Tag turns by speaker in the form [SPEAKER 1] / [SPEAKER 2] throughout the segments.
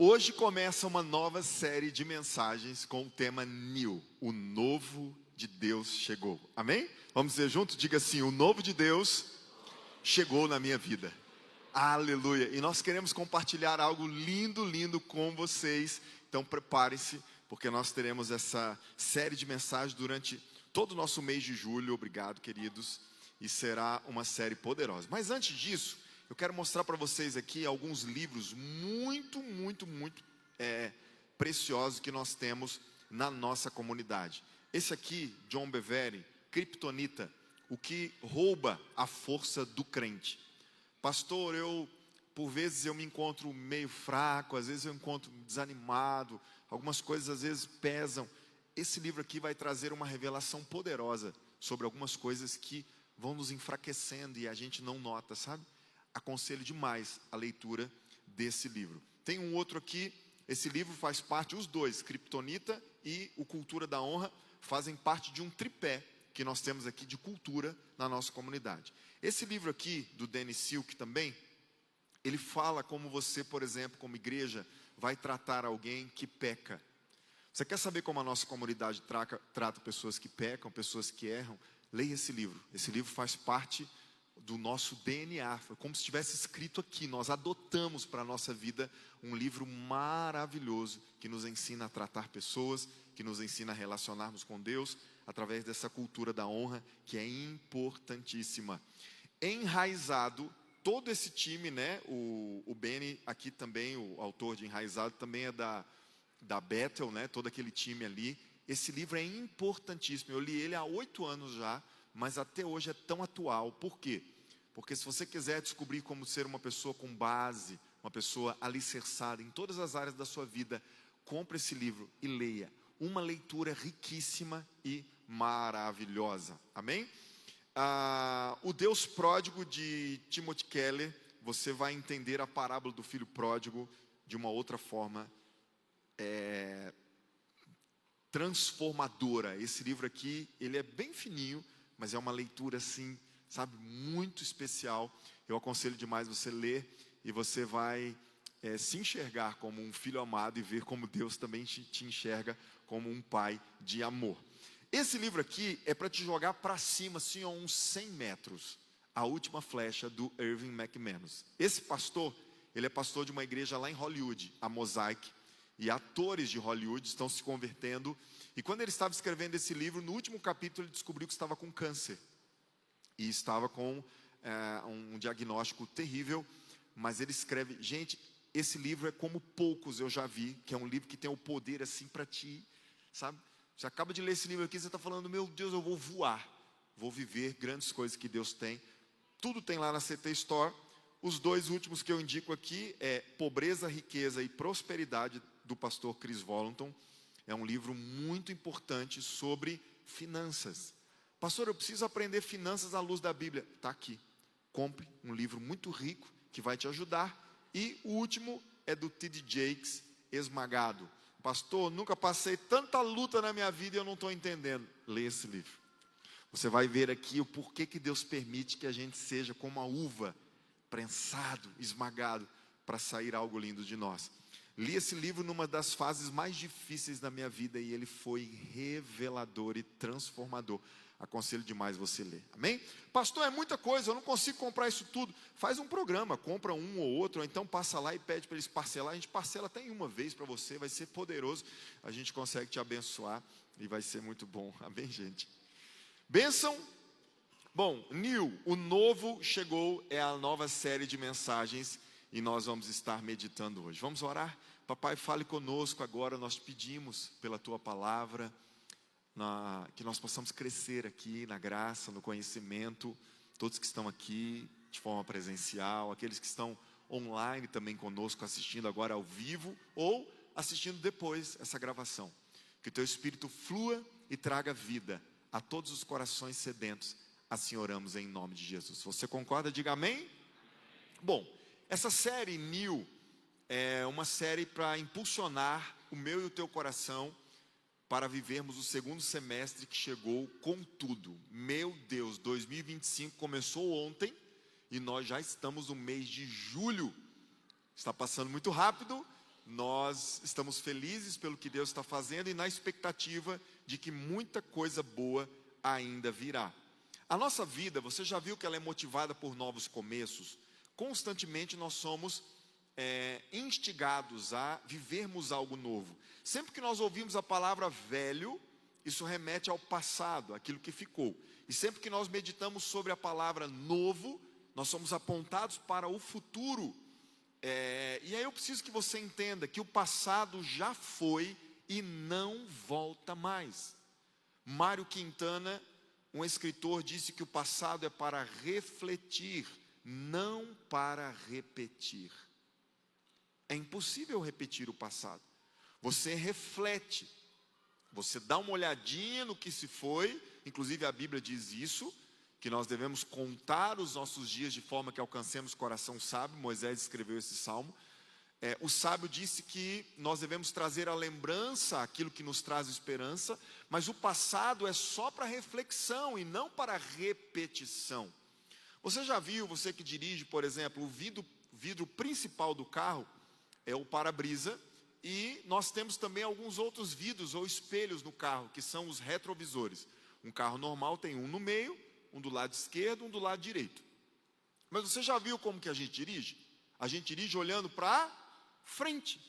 [SPEAKER 1] Hoje começa uma nova série de mensagens com o tema New, o novo de Deus chegou. Amém? Vamos dizer junto? Diga assim: o novo de Deus chegou na minha vida. Aleluia! E nós queremos compartilhar algo lindo, lindo com vocês. Então prepare-se, porque nós teremos essa série de mensagens durante todo o nosso mês de julho. Obrigado, queridos. E será uma série poderosa. Mas antes disso, eu quero mostrar para vocês aqui alguns livros muito preciosos que nós temos na nossa comunidade. Esse aqui, John Bevere, Kryptonita, o que rouba a força do crente. Pastor, por vezes eu me encontro meio fraco, às vezes eu encontro desanimado, algumas coisas às vezes pesam. Esse livro aqui vai trazer uma revelação poderosa sobre algumas coisas que vão nos enfraquecendo e a gente não nota, sabe? Aconselho demais a leitura desse livro. Tem um outro aqui, esse livro faz parte, os dois, Kryptonita e o Cultura da Honra, fazem parte de um tripé que nós temos aqui de cultura na nossa comunidade. Esse livro aqui, do Dennis Silk também, ele fala como você, por exemplo, como igreja, vai tratar alguém que peca. Você quer saber como a nossa comunidade trata pessoas que pecam, pessoas que erram? Leia esse livro. Esse livro faz parte do nosso DNA, foi como se estivesse escrito aqui. Nós adotamos para a nossa vida um livro maravilhoso que nos ensina a tratar pessoas, que nos ensina a relacionarmos com Deus através dessa cultura da honra que é importantíssima. Enraizado, todo esse time, né? O Benny aqui também, o autor de Enraizado, também é da Bethel, né? Todo aquele time ali. Esse livro é importantíssimo. Eu li ele há 8 anos já, mas até hoje é tão atual. Por quê? Porque se você quiser descobrir como ser uma pessoa com base, uma pessoa alicerçada em todas as áreas da sua vida, compre esse livro e leia. Uma leitura riquíssima e maravilhosa. Amém? O Deus Pródigo, de Timothy Keller, você vai entender a parábola do filho pródigo de uma outra forma transformadora. Esse livro aqui, ele é bem fininho, mas é uma leitura assim, sabe, muito especial. Eu aconselho demais você ler e você vai se enxergar como um filho amado e ver como Deus também te enxerga como um pai de amor. Esse livro aqui é para te jogar para cima, assim, a uns 100 metros. A Última Flecha, do Erwin McManus. Esse pastor, ele é pastor de uma igreja lá em Hollywood, a Mosaic. E atores de Hollywood estão se convertendo. E quando ele estava escrevendo esse livro, no último capítulo ele descobriu que estava com câncer. E estava com um diagnóstico terrível. Mas ele escreve, gente, esse livro é como poucos eu já vi, que é um livro que tem o poder assim para ti, sabe? Você acaba de ler esse livro aqui, você está falando, meu Deus, eu vou voar. Vou viver grandes coisas que Deus tem. Tudo tem lá na CT Store. Os 2 últimos que eu indico aqui é Pobreza, Riqueza e Prosperidade, do pastor Chris Vallotton. É um livro muito importante sobre finanças. Pastor, eu preciso aprender finanças à luz da Bíblia. Está aqui. Compre um livro muito rico que vai te ajudar. E o último é do T.D. Jakes, Esmagado. Pastor, nunca passei tanta luta na minha vida e eu não estou entendendo. Leia esse livro. Você vai ver aqui o porquê que Deus permite que a gente seja como a uva, prensado, esmagado, para sair algo lindo de nós. Li esse livro numa das fases mais difíceis da minha vida e ele foi revelador e transformador. Aconselho demais você ler. Amém? Pastor, é muita coisa, eu não consigo comprar isso tudo. Faz um programa, compra um ou outro, ou então passa lá e pede para eles parcelar. A gente parcela até em uma vez para você, vai ser poderoso. A gente consegue te abençoar e vai ser muito bom. Amém, gente? Bênção. Bom, New, o novo chegou, é a nova série de mensagens e nós vamos estar meditando hoje. Vamos orar? Papai, fale conosco agora, nós pedimos pela Tua palavra, que nós possamos crescer aqui na graça, no conhecimento, todos que estão aqui de forma presencial, aqueles que estão online também conosco, assistindo agora ao vivo ou assistindo depois essa gravação. Que o Teu Espírito flua e traga vida a todos os corações sedentos. Assim oramos em nome de Jesus. Você concorda? Diga amém. Bom, essa série New é uma série para impulsionar o meu e o teu coração para vivermos o segundo semestre que chegou com tudo. Meu Deus, 2025 começou ontem e nós já estamos no mês de julho. Está passando muito rápido, nós estamos felizes pelo que Deus está fazendo e na expectativa de que muita coisa boa ainda virá. A nossa vida, você já viu que ela é motivada por novos começos? Constantemente nós somos instigados a vivermos algo novo. Sempre que nós ouvimos a palavra velho, isso remete ao passado, aquilo que ficou. E sempre que nós meditamos sobre a palavra novo, nós somos apontados para o futuro. E aí eu preciso que você entenda que o passado já foi e não volta mais. Mário Quintana, um escritor, disse que o passado é para refletir, não para repetir. É impossível repetir o passado. Você reflete, você dá uma olhadinha no que se foi, inclusive a Bíblia diz isso, que nós devemos contar os nossos dias de forma que alcancemos coração sábio. Moisés escreveu esse salmo. O sábio disse que nós devemos trazer à lembrança aquilo que nos traz esperança, mas o passado é só para reflexão e não para repetição. Você já viu, você que dirige, por exemplo, o vidro principal do carro é o para-brisa, e nós temos também alguns outros vidros ou espelhos no carro, que são os retrovisores. Um carro normal tem um no meio, um do lado esquerdo, um do lado direito. Mas você já viu como que a gente dirige? A gente dirige olhando para frente.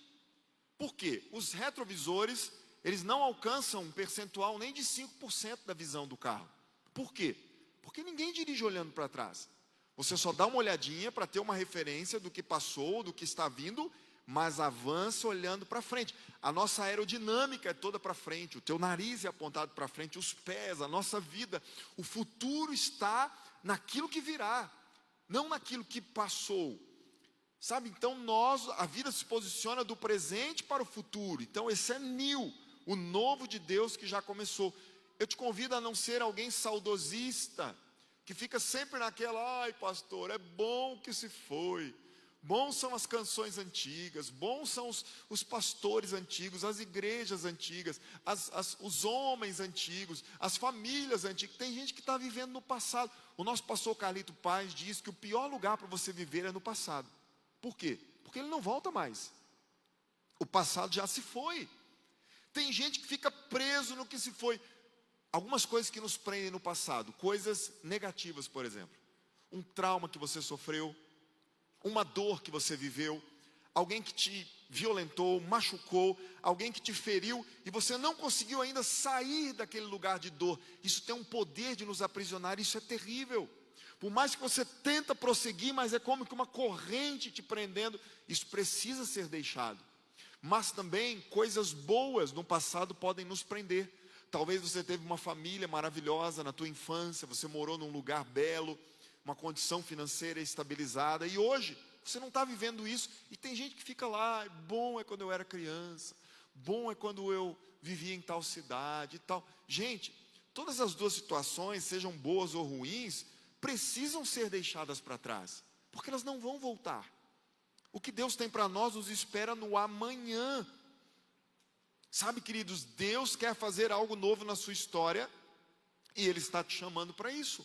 [SPEAKER 1] Por quê? Os retrovisores, eles não alcançam um percentual nem de 5% da visão do carro. Por quê? Porque ninguém dirige olhando para trás. Você só dá uma olhadinha para ter uma referência do que passou, do que está vindo, mas avança olhando para frente. A nossa aerodinâmica é toda para frente, o teu nariz é apontado para frente, os pés, a nossa vida, o futuro está naquilo que virá, não naquilo que passou. Sabe, então a vida se posiciona do presente para o futuro. Então esse é new, o novo de Deus que já começou. Eu te convido a não ser alguém saudosista, que fica sempre naquela, ai pastor, é bom que se foi. Bons são as canções antigas, bons são os pastores antigos, as igrejas antigas, os homens antigos, as famílias antigas. Tem gente que está vivendo no passado. O nosso pastor Carlito Paz diz que o pior lugar para você viver é no passado. Por quê? Porque ele não volta mais. O passado já se foi. Tem gente que fica preso no que se foi. Algumas coisas que nos prendem no passado, coisas negativas, por exemplo. Um trauma que você sofreu, uma dor que você viveu, alguém que te violentou, machucou, alguém que te feriu, e você não conseguiu ainda sair daquele lugar de dor. Isso tem um poder de nos aprisionar, isso é terrível. Por mais que você tenta prosseguir, mas é como que uma corrente te prendendo, isso precisa ser deixado. Mas também coisas boas no passado podem nos prender. Talvez você teve uma família maravilhosa na tua infância, você morou num lugar belo, uma condição financeira estabilizada, e hoje você não está vivendo isso, e tem gente que fica lá, bom é quando eu era criança, bom é quando eu vivia em tal cidade e tal. Gente, todas as duas situações, sejam boas ou ruins, precisam ser deixadas para trás, porque elas não vão voltar. O que Deus tem para nós nos espera no amanhã. Sabe, queridos, Deus quer fazer algo novo na sua história, e Ele está te chamando para isso.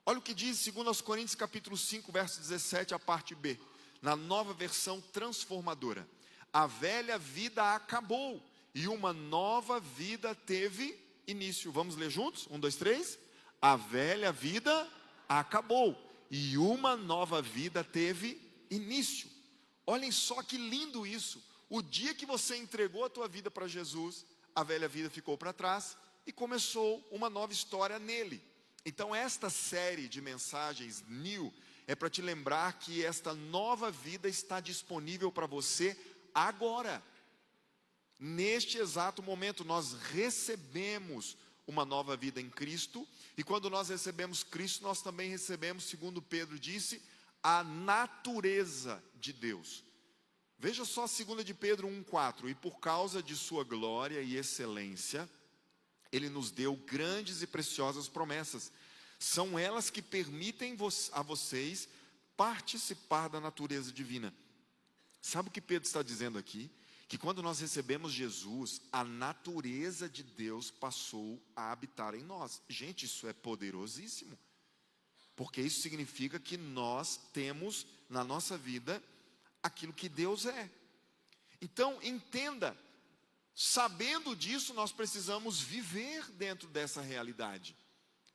[SPEAKER 1] Olha o que diz 2 Coríntios capítulo 5, verso 17, a parte B, na nova versão transformadora. A velha vida acabou, e uma nova vida teve início. Vamos ler juntos? 1, 2, 3. A velha vida acabou, e uma nova vida teve início. Olhem só que lindo isso. O dia que você entregou a tua vida para Jesus, a velha vida ficou para trás, e começou uma nova história nele. Então esta série de mensagens New é para te lembrar que esta nova vida está disponível para você agora. Neste exato momento nós recebemos uma nova vida em Cristo, e quando nós recebemos Cristo, nós também recebemos, segundo Pedro disse, a natureza de Deus. Veja só 2 de Pedro 1,4, e por causa de sua glória e excelência, Ele nos deu grandes e preciosas promessas. São elas que permitem a vocês participar da natureza divina. Sabe o que Pedro está dizendo aqui? Que quando nós recebemos Jesus, a natureza de Deus passou a habitar em nós. Gente, isso é poderosíssimo. Porque isso significa que nós temos na nossa vida aquilo que Deus é. Então, entenda, sabendo disso, nós precisamos viver dentro dessa realidade,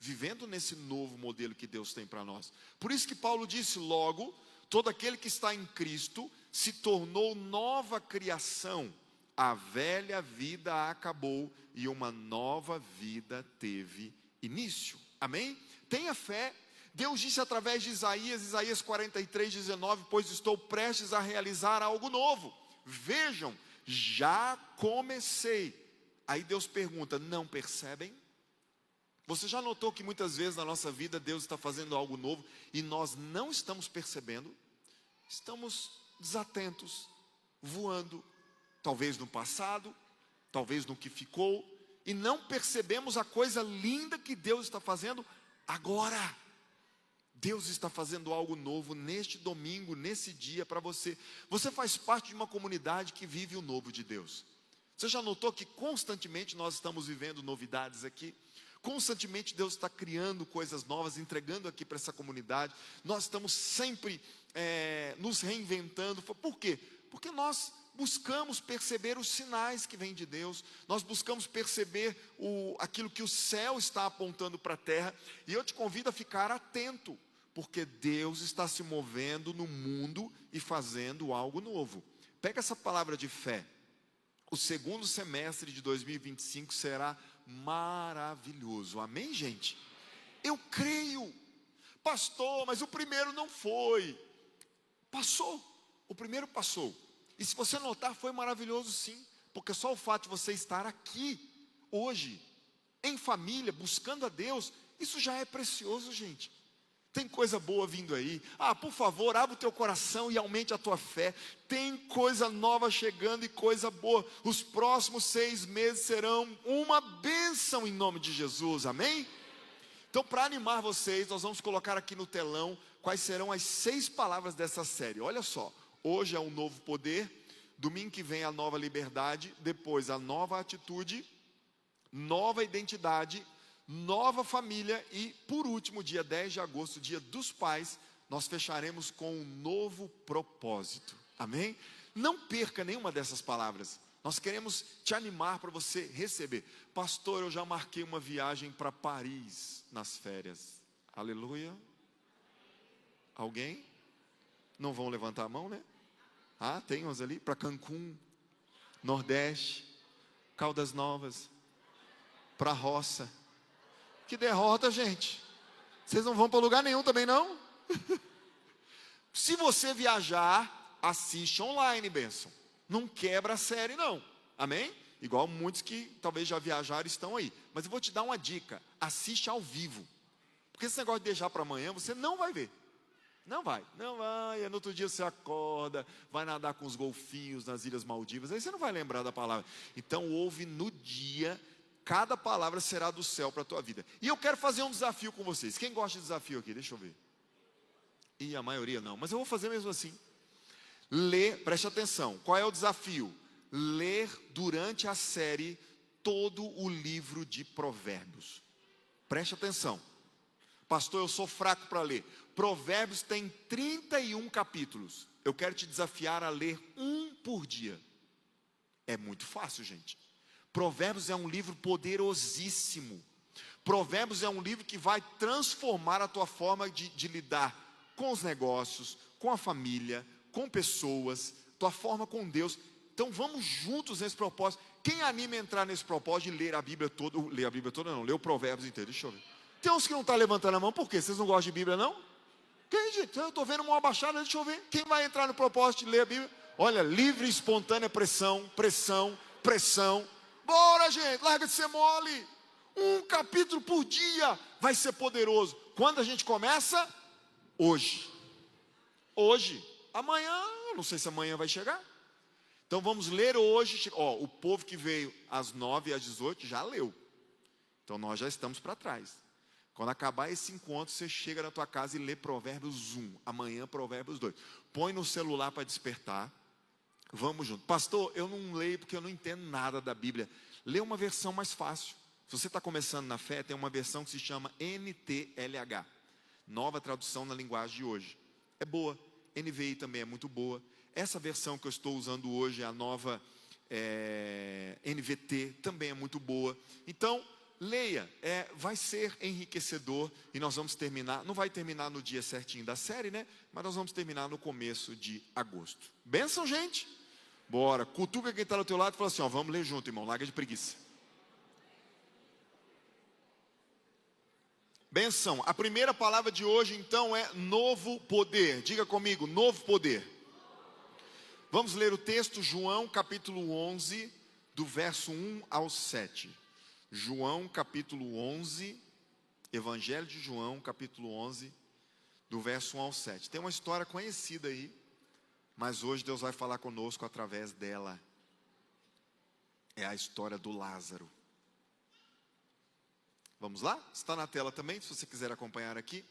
[SPEAKER 1] vivendo nesse novo modelo que Deus tem para nós. Por isso que Paulo disse logo, todo aquele que está em Cristo se tornou nova criação, a velha vida acabou e uma nova vida teve início. Amém? Tenha fé. Deus disse através de Isaías 43:19, pois estou prestes a realizar algo novo. Vejam, já comecei. Aí Deus pergunta, não percebem? Você já notou que muitas vezes na nossa vida Deus está fazendo algo novo e nós não estamos percebendo? Estamos desatentos, voando, talvez no passado, talvez no que ficou, e não percebemos a coisa linda que Deus está fazendo agora. Deus está fazendo algo novo neste domingo, nesse dia para você. Você faz parte de uma comunidade que vive o novo de Deus. Você já notou que constantemente nós estamos vivendo novidades aqui? Constantemente Deus está criando coisas novas, entregando aqui para essa comunidade. Nós estamos sempre nos reinventando. Por quê? Porque nós buscamos perceber os sinais que vêm de Deus. Nós buscamos perceber aquilo que o céu está apontando para a terra. E eu te convido a ficar atento, porque Deus está se movendo no mundo e fazendo algo novo. Pega essa palavra de fé. O segundo semestre de 2025 será maravilhoso. Amém, gente? Eu creio. Pastor, mas o primeiro não foi. Passou. O primeiro passou. E se você notar, foi maravilhoso sim. Porque só o fato de você estar aqui, hoje, em família, buscando a Deus, isso já é precioso, gente. Tem coisa boa vindo aí. Por favor, abre o teu coração e aumente a tua fé. Tem coisa nova chegando e coisa boa. Os próximos 6 meses serão uma bênção em nome de Jesus, amém? Então, para animar vocês, nós vamos colocar aqui no telão quais serão as 6 palavras dessa série. Olha só, hoje é um novo poder, domingo que vem a nova liberdade, depois a nova atitude, nova identidade, nova família e, por último, dia 10 de agosto, dia dos pais, nós fecharemos com um novo propósito, amém? Não perca nenhuma dessas palavras, nós queremos te animar para você receber. Pastor, eu já marquei uma viagem para Paris nas férias, aleluia. Alguém? Não vão levantar a mão, né? Tem uns ali, para Cancún, Nordeste, Caldas Novas, para a roça. Que derrota, gente. Vocês não vão para lugar nenhum também, não? Se você viajar, assiste online, bênção. Não quebra a série, não. Amém? Igual muitos que talvez já viajaram estão aí. Mas eu vou te dar uma dica. Assiste ao vivo. Porque esse negócio de deixar para amanhã, você não vai ver. Não vai. No outro dia você acorda, vai nadar com os golfinhos nas Ilhas Maldivas. Aí você não vai lembrar da palavra. Então ouve no dia. Cada palavra será do céu para a tua vida. E eu quero fazer um desafio com vocês. Quem gosta de desafio aqui? Deixa eu ver. A maioria não. Mas eu vou fazer mesmo assim. Ler, preste atenção. Qual é o desafio? Ler durante a série todo o livro de Provérbios. Preste atenção. Pastor, eu sou fraco para ler. Provérbios tem 31 capítulos. Eu quero te desafiar a ler um por dia. É muito fácil, gente. Provérbios é um livro poderosíssimo. Provérbios é um livro que vai transformar a tua forma de lidar com os negócios, com a família, com pessoas, tua forma com Deus. Então vamos juntos nesse propósito. Quem anima a entrar nesse propósito de ler a Bíblia toda? Ler a Bíblia toda não, ler o Provérbios inteiro. Deixa eu ver. Tem uns que não estão levantando a mão, por quê? Vocês não gostam de Bíblia, não? Quem, gente? Eu estou vendo uma abaixada, deixa eu ver. Quem vai entrar no propósito de ler a Bíblia? Olha, livre e espontânea pressão, pressão, pressão. Bora, gente, larga de ser mole. Um capítulo por dia vai ser poderoso. Quando a gente começa? Hoje. Hoje. Amanhã, não sei se amanhã vai chegar. Então vamos ler hoje. O povo que veio às 9 e às 18 já leu. Então nós já estamos para trás. Quando acabar esse encontro, você chega na tua casa e lê Provérbios 1. Amanhã Provérbios 2. Põe no celular para despertar. Vamos junto. Pastor, eu não leio porque eu não entendo nada da Bíblia. Lê uma versão mais fácil. Se você está começando na fé, tem uma versão que se chama NTLH. Nova tradução na linguagem de hoje. É boa. NVI também é muito boa. Essa versão que eu estou usando hoje, a nova NVT, também é muito boa. Então, leia, vai ser enriquecedor. E nós vamos terminar, não vai terminar no dia certinho da série, né? Mas nós vamos terminar no começo de agosto. Benção, gente? Bora, cutuca quem está do teu lado e fala assim, ó, vamos ler junto, irmão, larga de preguiça. Benção, a primeira palavra de hoje então é novo poder. Diga comigo, novo poder. Vamos ler o texto, João capítulo 11, do verso 1 ao 7. João capítulo 11, Evangelho de João capítulo 11, do verso 1 ao 7. Tem uma história conhecida aí, mas hoje Deus vai falar conosco através dela. É a história do Lázaro. Vamos lá? Está na tela também, se você quiser acompanhar aqui.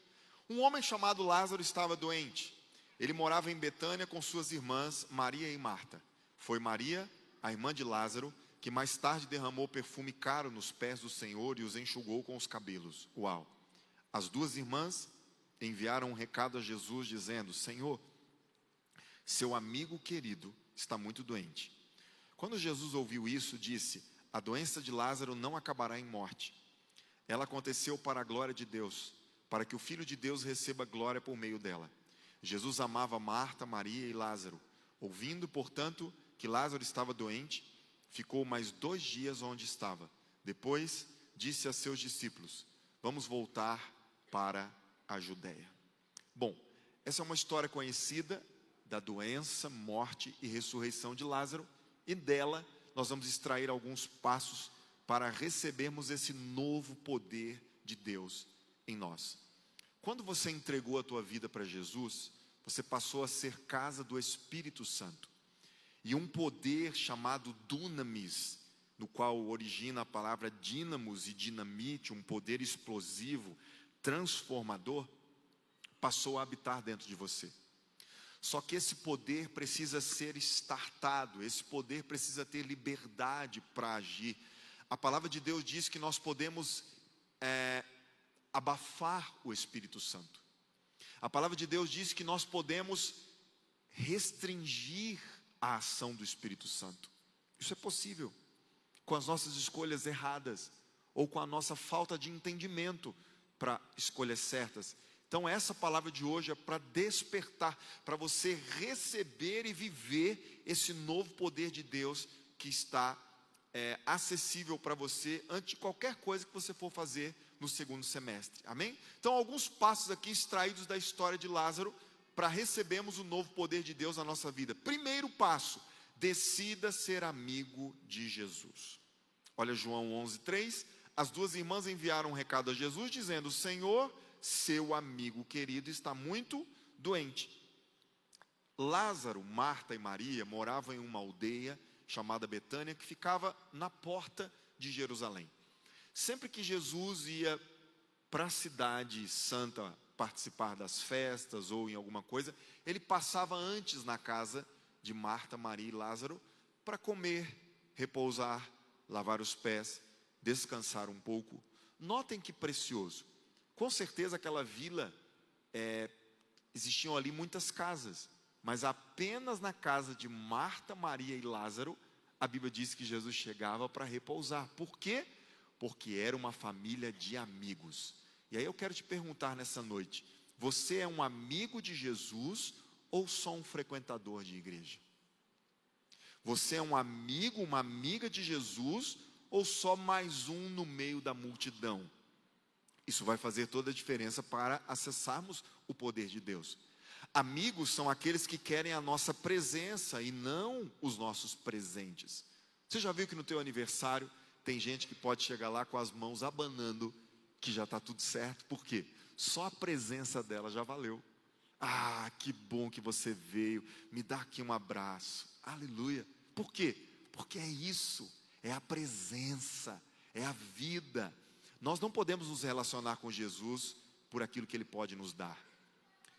[SPEAKER 1] Um homem chamado Lázaro estava doente. Ele morava em Betânia com suas irmãs Maria e Marta. Foi Maria, a irmã de Lázaro, que mais tarde derramou perfume caro nos pés do Senhor e os enxugou com os cabelos. Uau! As duas irmãs enviaram um recado a Jesus dizendo, Senhor, seu amigo querido está muito doente. Quando Jesus ouviu isso, disse, a doença de Lázaro não acabará em morte. Ela aconteceu para a glória de Deus, para que o Filho de Deus receba glória por meio dela. Jesus amava Marta, Maria e Lázaro. Ouvindo, portanto, que Lázaro estava doente, ficou mais 2 dias onde estava. Depois, disse a seus discípulos, vamos voltar para a Judéia. Bom, essa é uma história conhecida da doença, morte e ressurreição de Lázaro, e dela nós vamos extrair alguns passos para recebermos esse novo poder de Deus em nós. Quando você entregou a tua vida para Jesus, você passou a ser casa do Espírito Santo. E um poder chamado dunamis, no qual origina a palavra dínamos e dinamite, um poder explosivo, transformador, passou a habitar dentro de você. Só que esse poder precisa ser startado, esse poder precisa ter liberdade para agir. A palavra de Deus diz que nós podemos abafar o Espírito Santo. A palavra de Deus diz que nós podemos restringir a ação do Espírito Santo. Isso é possível com as nossas escolhas erradas ou com a nossa falta de entendimento para escolhas certas. Então essa palavra de hoje é para despertar, para você receber e viver esse novo poder de Deus que está acessível para você antes de qualquer coisa que você for fazer no segundo semestre, amém? Então alguns passos aqui extraídos da história de Lázaro para recebermos o novo poder de Deus na nossa vida. Primeiro passo, decida ser amigo de Jesus. Olha João 11:3, as duas irmãs enviaram um recado a Jesus dizendo, Senhor, seu amigo querido está muito doente. Lázaro, Marta e Maria moravam em uma aldeia chamada Betânia, que ficava na porta de Jerusalém. Sempre que Jesus ia para a cidade santa participar das festas ou em alguma coisa, ele passava antes na casa de Marta, Maria e Lázaro para comer, repousar, lavar os pés, descansar um pouco. Notem que precioso. Com certeza aquela vila, existiam ali muitas casas, mas apenas na casa de Marta, Maria e Lázaro, a Bíblia diz que Jesus chegava para repousar. Por quê? Porque era uma família de amigos. E aí eu quero te perguntar nessa noite, você é um amigo de Jesus ou só um frequentador de igreja? Você é um amigo, uma amiga de Jesus ou só mais um no meio da multidão? Isso vai fazer toda a diferença para acessarmos o poder de Deus. Amigos são aqueles que querem a nossa presença e não os nossos presentes. Você já viu que no teu aniversário tem gente que pode chegar lá com as mãos abanando que já está tudo certo? Por quê? Só a presença dela já valeu. Ah, que bom que você veio, me dá aqui um abraço, aleluia. Por quê? Porque é isso, é a presença, é a vida. Nós não podemos nos relacionar com Jesus por aquilo que Ele pode nos dar.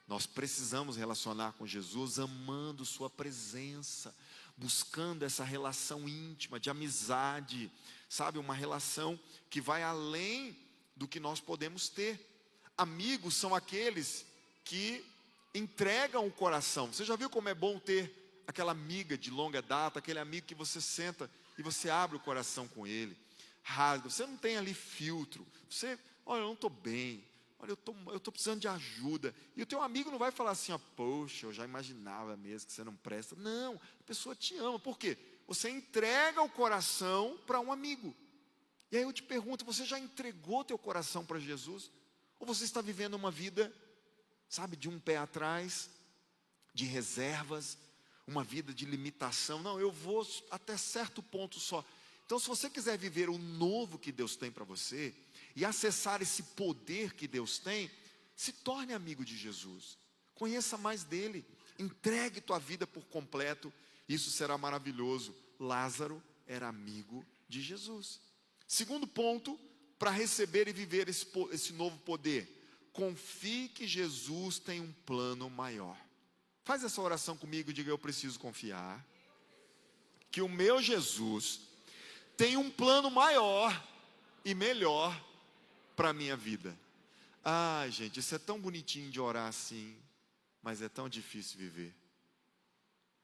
[SPEAKER 1] Nós precisamos relacionar com Jesus amando sua presença, buscando essa relação íntima, de amizade, sabe? Uma relação que vai além do que nós podemos ter. Amigos são aqueles que entregam o coração. Você já viu como é bom ter aquela amiga de longa data, aquele amigo que você senta e você abre o coração com ele, rasga, você não tem ali filtro, você, olha, eu não estou bem, olha, eu estou precisando de ajuda, e o teu amigo não vai falar assim, ó, poxa, eu já imaginava mesmo que você não presta. Não, a pessoa te ama. Por quê? Você entrega o coração para um amigo. E aí eu te pergunto, você já entregou teu coração para Jesus? Ou você está vivendo uma vida, sabe, de um pé atrás, de reservas, uma vida de limitação? Não, eu vou até certo ponto só. Então, se você quiser viver o novo que Deus tem para você, e acessar esse poder que Deus tem, se torne amigo de Jesus. Conheça mais dele, entregue tua vida por completo, isso será maravilhoso. Lázaro era amigo de Jesus. Segundo ponto, para receber e viver esse novo poder, confie que Jesus tem um plano maior. Faz essa oração comigo e diga: eu preciso confiar que o meu Jesus tem um plano maior e melhor para a minha vida. Ai, gente, isso é tão bonitinho de orar assim, mas é tão difícil viver.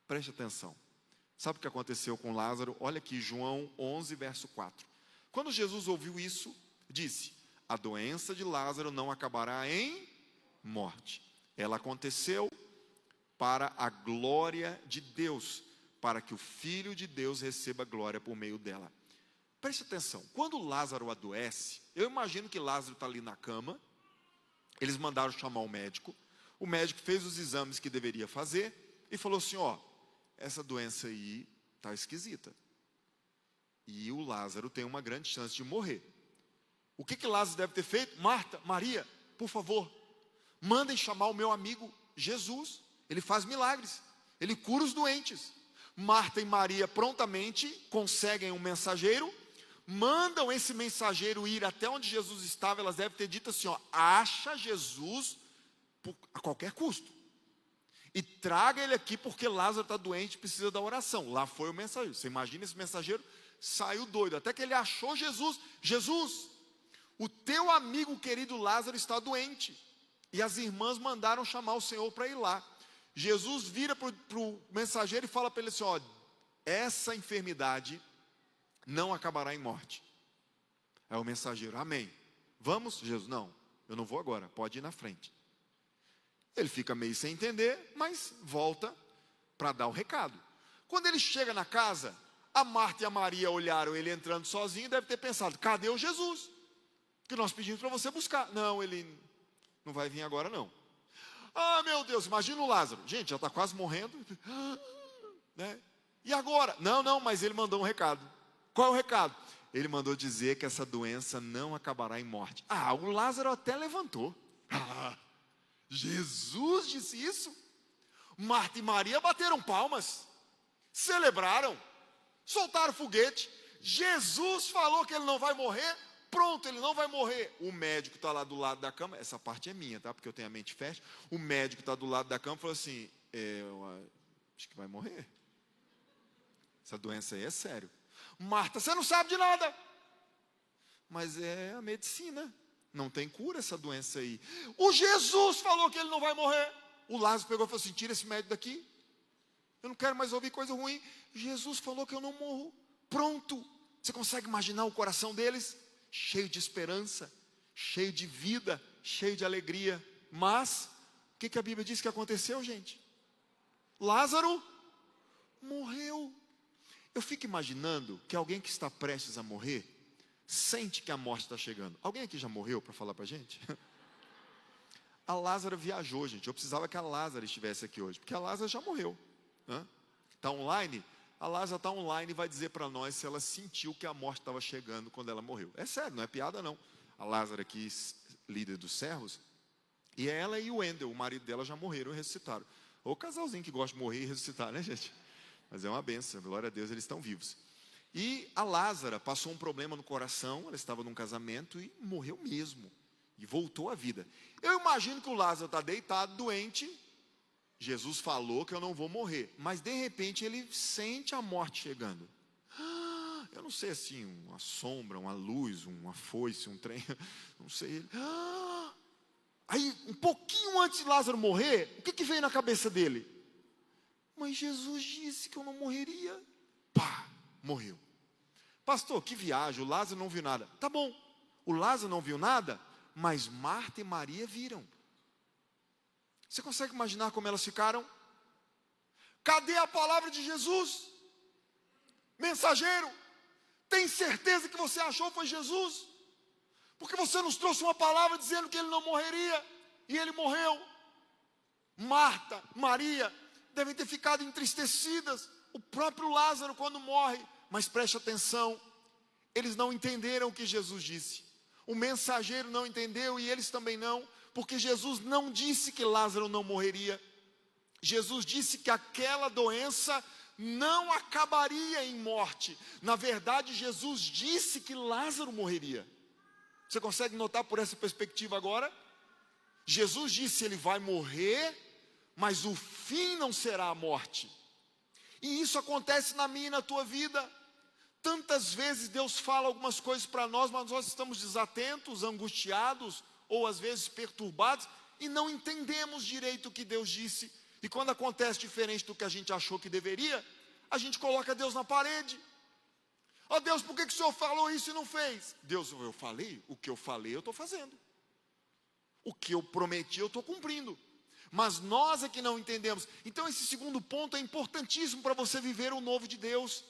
[SPEAKER 1] Preste atenção. Sabe o que aconteceu com Lázaro? Olha aqui, João 11, verso 4. Quando Jesus ouviu isso, disse: a doença de Lázaro não acabará em morte. Ela aconteceu para a glória de Deus, para que o Filho de Deus receba glória por meio dela. Preste atenção, quando Lázaro adoece, eu imagino que Lázaro está ali na cama, eles mandaram chamar o médico fez os exames que deveria fazer, e falou assim, ó, essa doença aí está esquisita, e o Lázaro tem uma grande chance de morrer. O que Lázaro deve ter feito? Marta, Maria, por favor, mandem chamar o meu amigo Jesus, ele faz milagres, ele cura os doentes. Marta e Maria prontamente conseguem um mensageiro, mandam esse mensageiro ir até onde Jesus estava. Elas devem ter dito assim, ó, acha Jesus a qualquer custo, e traga ele aqui, porque Lázaro está doente, precisa da oração. Lá foi o mensageiro. Você imagina, esse mensageiro saiu doido, até que ele achou Jesus. Jesus, o teu amigo querido Lázaro está doente, e as irmãs mandaram chamar o Senhor para ir lá. Jesus vira para o mensageiro e fala para ele assim, ó, essa enfermidade não acabará em morte. Aí o mensageiro, amém. Vamos? Jesus, não, eu não vou agora, pode ir na frente. Ele fica meio sem entender, mas volta para dar o recado. Quando ele chega na casa, a Marta e a Maria olharam ele entrando sozinho, deve ter pensado, cadê o Jesus? Que nós pedimos para você buscar. Não, ele não vai vir agora não. Ah, meu Deus, imagina o Lázaro. Gente, já está quase morrendo. Né? E agora? Não, mas ele mandou um recado. Qual é o recado? Ele mandou dizer que essa doença não acabará em morte. Ah, o Lázaro até levantou. Ah, Jesus disse isso? Marta e Maria bateram palmas, celebraram, soltaram foguete. Jesus falou que ele não vai morrer. Pronto, ele não vai morrer. O médico está lá do lado da cama. Essa parte é minha, tá? Porque eu tenho a mente fértil. O médico está do lado da cama e falou assim, eu acho que vai morrer. Essa doença aí é sério. Marta, você não sabe de nada. Mas é a medicina. Não tem cura essa doença aí. O Jesus falou que ele não vai morrer. O Lázaro pegou e falou assim, tira esse médico daqui. Eu não quero mais ouvir coisa ruim. Jesus falou que eu não morro. Pronto. Você consegue imaginar o coração deles? Cheio de esperança, cheio de vida, cheio de alegria. Mas, o que a Bíblia diz que aconteceu, gente? Lázaro morreu. Eu fico imaginando que alguém que está prestes a morrer, sente que a morte está chegando. Alguém aqui já morreu para falar para a gente? A Lázaro viajou, gente. Eu precisava que a Lázaro estivesse aqui hoje, porque a Lázaro já morreu. Está online? A Lázaro está online e vai dizer para nós se ela sentiu que a morte estava chegando quando ela morreu. É sério, não é piada não. A Lázaro aqui, líder dos servos, e ela e o Wendel, o marido dela, já morreram e ressuscitaram. Ou casalzinho que gosta de morrer e ressuscitar, né, gente? Mas é uma bênção, glória a Deus, eles estão vivos. E a Lázaro passou um problema no coração, ela estava num casamento e morreu mesmo. E voltou à vida. Eu imagino que o Lázaro está deitado, doente. Jesus falou que eu não vou morrer, mas de repente ele sente a morte chegando. Eu não sei assim, uma sombra, uma luz, uma foice, um trem, não sei. Aí, um pouquinho antes de Lázaro morrer, o que veio na cabeça dele? Mas Jesus disse que eu não morreria. Pá, morreu. Pastor, que viagem, o Lázaro não viu nada. Tá bom, o Lázaro não viu nada, mas Marta e Maria viram. Você consegue imaginar como elas ficaram? Cadê a palavra de Jesus? Mensageiro, tem certeza que você achou foi Jesus? Porque você nos trouxe uma palavra dizendo que ele não morreria, e ele morreu. Marta, Maria, devem ter ficado entristecidas. O próprio Lázaro quando morre. Mas preste atenção, eles não entenderam o que Jesus disse. O mensageiro não entendeu e eles também não, porque Jesus não disse que Lázaro não morreria. Jesus disse que aquela doença não acabaria em morte. Na verdade, Jesus disse que Lázaro morreria. Você consegue notar por essa perspectiva agora? Jesus disse, ele vai morrer, mas o fim não será a morte. E isso acontece na minha e na tua vida. Tantas vezes Deus fala algumas coisas para nós, mas nós estamos desatentos, angustiados, ou às vezes perturbados, e não entendemos direito o que Deus disse. E quando acontece diferente do que a gente achou que deveria, a gente coloca Deus na parede. Ó Deus, por que o Senhor falou isso e não fez? Deus, eu falei, o que eu falei eu estou fazendo. O que eu prometi eu estou cumprindo. Mas nós é que não entendemos. Então esse segundo ponto é importantíssimo para você viver o novo de Deus.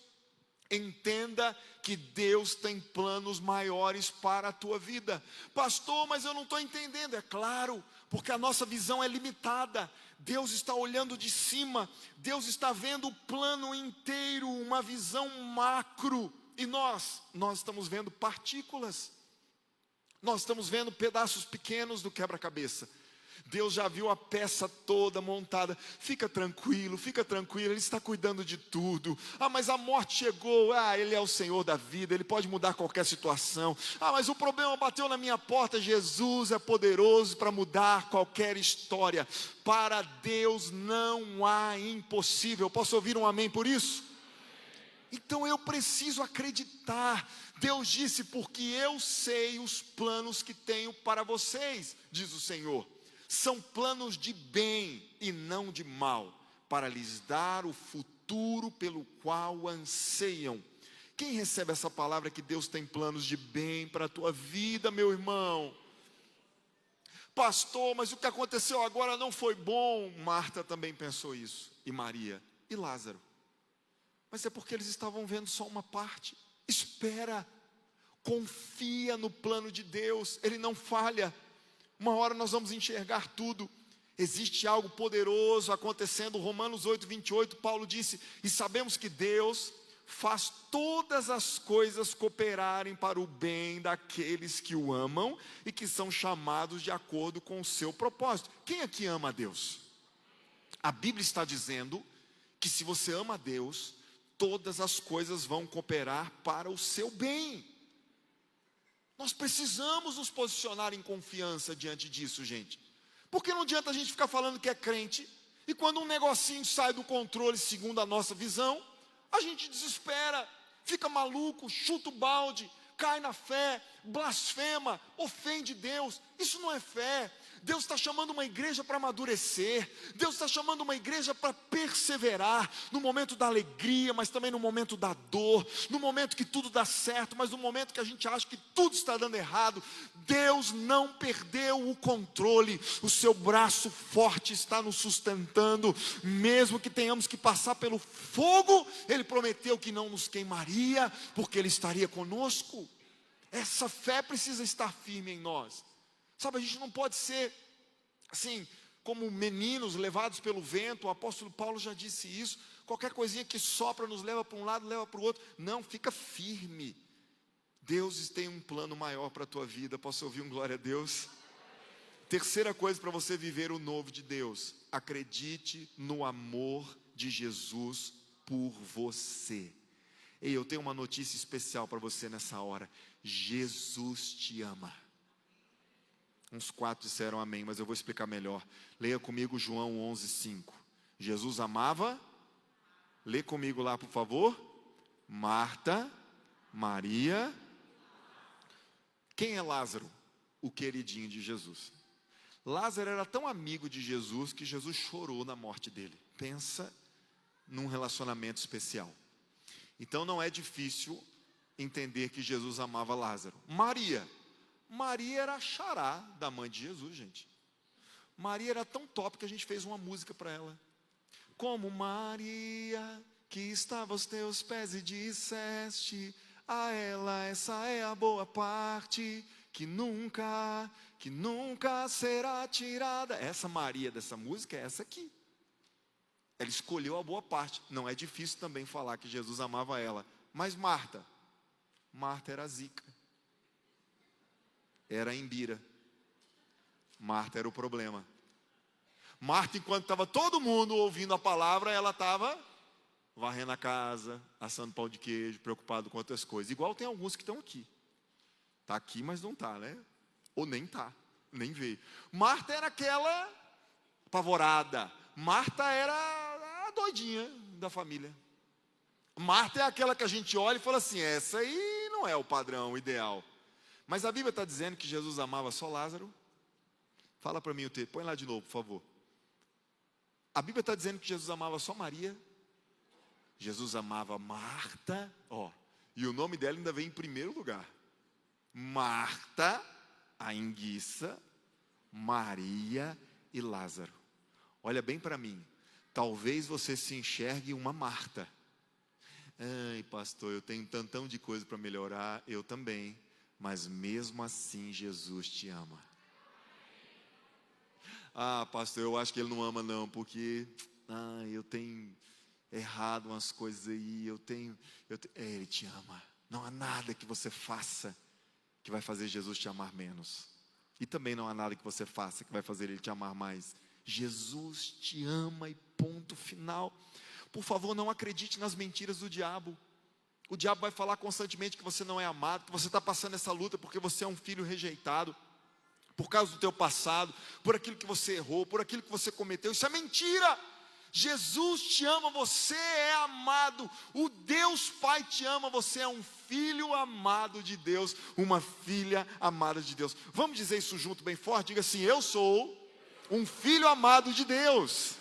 [SPEAKER 1] Entenda que Deus tem planos maiores para a tua vida. Pastor, mas eu não estou entendendo. É claro, porque a nossa visão é limitada. Deus está olhando de cima. Deus está vendo o plano inteiro, uma visão macro. E nós estamos vendo partículas. Nós estamos vendo pedaços pequenos do quebra-cabeça. Deus já viu a peça toda montada. Fica tranquilo, Ele está cuidando de tudo. Ah, mas a morte chegou. Ah, Ele é o Senhor da vida, Ele pode mudar qualquer situação. Ah, mas o problema bateu na minha porta. Jesus é poderoso para mudar qualquer história. Para Deus não há impossível. Posso ouvir um amém por isso? Então eu preciso acreditar. Deus disse, porque eu sei os planos que tenho para vocês, diz o Senhor. São planos de bem e não de mal, para lhes dar o futuro pelo qual anseiam. Quem recebe essa palavra que Deus tem planos de bem para a tua vida, meu irmão? Pastor, mas o que aconteceu agora não foi bom. Marta também pensou isso, e Maria, e Lázaro. Mas é porque eles estavam vendo só uma parte. Espera, confia no plano de Deus, Ele não falha. Uma hora nós vamos enxergar tudo. Existe algo poderoso acontecendo. Romanos 8:28, Paulo disse, e sabemos que Deus faz todas as coisas cooperarem para o bem daqueles que o amam e que são chamados de acordo com o seu propósito. Quem aqui ama a Deus? A Bíblia está dizendo que se você ama a Deus, todas as coisas vão cooperar para o seu bem. Nós precisamos nos posicionar em confiança diante disso, gente. Porque não adianta a gente ficar falando que é crente, e quando um negocinho sai do controle segundo a nossa visão, a gente desespera, fica maluco, chuta o balde, cai na fé, blasfema, ofende Deus. Isso não é fé. Deus está chamando uma igreja para amadurecer. Deus está chamando uma igreja para perseverar no momento da alegria, mas também no momento da dor, no momento que tudo dá certo, mas no momento que a gente acha que tudo está dando errado. Deus não perdeu o controle. O seu braço forte está nos sustentando, mesmo que tenhamos que passar pelo fogo. Ele prometeu que não nos queimaria, porque Ele estaria conosco. Essa fé precisa estar firme em nós. Sabe, a gente não pode ser assim, como meninos levados pelo vento. O apóstolo Paulo já disse isso. Qualquer coisinha que sopra nos leva para um lado, leva para o outro. Não, fica firme. Deus tem um plano maior para a tua vida. Posso ouvir um glória a Deus? Terceira coisa para você viver o novo de Deus: acredite no amor de Jesus por você. Ei, eu tenho uma notícia especial para você nessa hora. Jesus te ama. Uns 4 disseram amém, mas eu vou explicar melhor. Leia comigo João 11:5. Jesus amava. Lê comigo lá, por favor. Marta, Maria. Quem é Lázaro? O queridinho de Jesus. Lázaro era tão amigo de Jesus que Jesus chorou na morte dele. Pensa num relacionamento especial. Então não é difícil entender que Jesus amava Lázaro. Maria era a xará da mãe de Jesus, gente. Maria era tão top que a gente fez uma música para ela. Como Maria, que estava aos teus pés e disseste a ela, essa é a boa parte, que nunca será tirada. Essa Maria dessa música é essa aqui. Ela escolheu a boa parte. Não é difícil também falar que Jesus amava ela. Mas Marta era zica. Era a imbira. Marta era o problema. Marta, enquanto estava todo mundo ouvindo a palavra, ela estava varrendo a casa, assando pão de queijo, preocupado com outras coisas. Igual tem alguns que estão aqui. Está aqui, mas não está, né? Ou nem está, nem veio. Marta era aquela apavorada. Marta era a doidinha da família. Marta é aquela que a gente olha e fala assim, essa aí não é o padrão ideal. Mas a Bíblia está dizendo que Jesus amava só Lázaro. Fala para mim o texto, põe lá de novo, por favor. A Bíblia está dizendo que Jesus amava só Maria. Jesus amava Marta, e o nome dela ainda vem em primeiro lugar. Marta, a enguiça, Maria e Lázaro. Olha bem para mim, talvez você se enxergue uma Marta. Ai, pastor, eu tenho tantão de coisa para melhorar, eu também, mas mesmo assim Jesus te ama. Ah, pastor, eu acho que ele não ama não, porque eu tenho errado umas coisas aí, ele te ama. Não há nada que você faça que vai fazer Jesus te amar menos. E também não há nada que você faça que vai fazer ele te amar mais. Jesus te ama e ponto final. Por favor, não acredite nas mentiras do diabo. O diabo vai falar constantemente que você não é amado, que você está passando essa luta porque você é um filho rejeitado, por causa do teu passado, por aquilo que você errou, por aquilo que você cometeu. Isso é mentira. Jesus te ama, você é amado. O Deus Pai te ama, você é um filho amado de Deus, uma filha amada de Deus. Vamos dizer isso junto bem forte? Diga assim, eu sou um filho amado de Deus.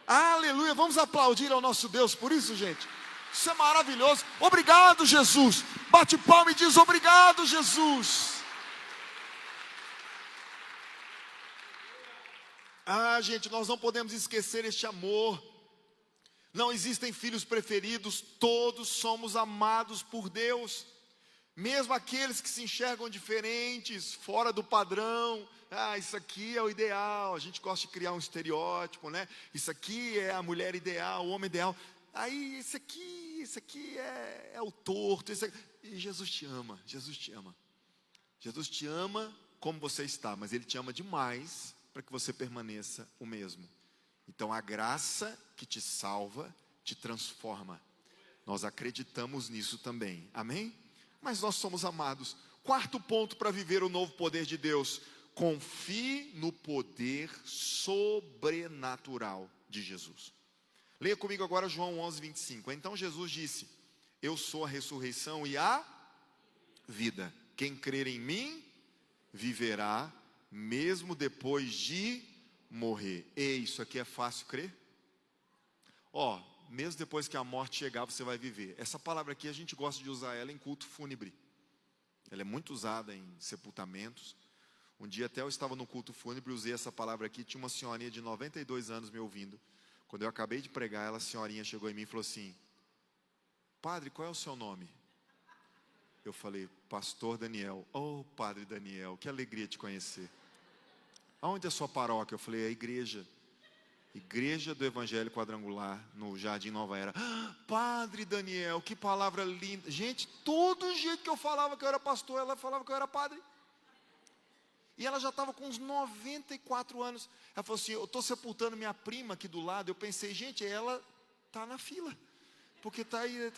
[SPEAKER 1] Aleluia, vamos aplaudir ao nosso Deus por isso, gente. Isso é maravilhoso. Obrigado, Jesus. Bate palma e diz obrigado, Jesus. Gente, nós não podemos esquecer este amor. Não existem filhos preferidos, todos somos amados por Deus. Mesmo aqueles que se enxergam diferentes, fora do padrão. Isso aqui é o ideal. A gente gosta de criar um estereótipo, né? Isso aqui é a mulher ideal, o homem ideal. Aí, esse aqui é o torto. E Jesus te ama, Jesus te ama. Jesus te ama como você está, mas Ele te ama demais para que você permaneça o mesmo. Então a graça que te salva, te transforma. Nós acreditamos nisso também, amém? Mas nós somos amados. Quarto ponto para viver o novo poder de Deus: confie no poder sobrenatural de Jesus. Leia comigo agora João 11:25. Então Jesus disse, eu sou a ressurreição e a vida. Quem crer em mim, viverá, mesmo depois de morrer. Isso aqui é fácil crer? Mesmo depois que a morte chegar, você vai viver. Essa palavra aqui, a gente gosta de usar ela em culto fúnebre. Ela é muito usada em sepultamentos. Um dia até eu estava no culto fúnebre, usei essa palavra aqui, tinha uma senhorinha de 92 anos me ouvindo. Quando eu acabei de pregar, a senhorinha chegou em mim e falou assim, padre, qual é o seu nome? Eu falei, pastor Daniel. Oh, padre Daniel, que alegria te conhecer. Aonde é a sua paróquia? Eu falei, a igreja do Evangelho Quadrangular, no Jardim Nova Era. Padre Daniel, que palavra linda. Gente, todo jeito que eu falava que eu era pastor, ela falava que eu era padre. E ela já estava com uns 94 anos. Ela falou assim, eu estou sepultando minha prima aqui do lado. Eu pensei, gente, ela está na fila. Porque está aí,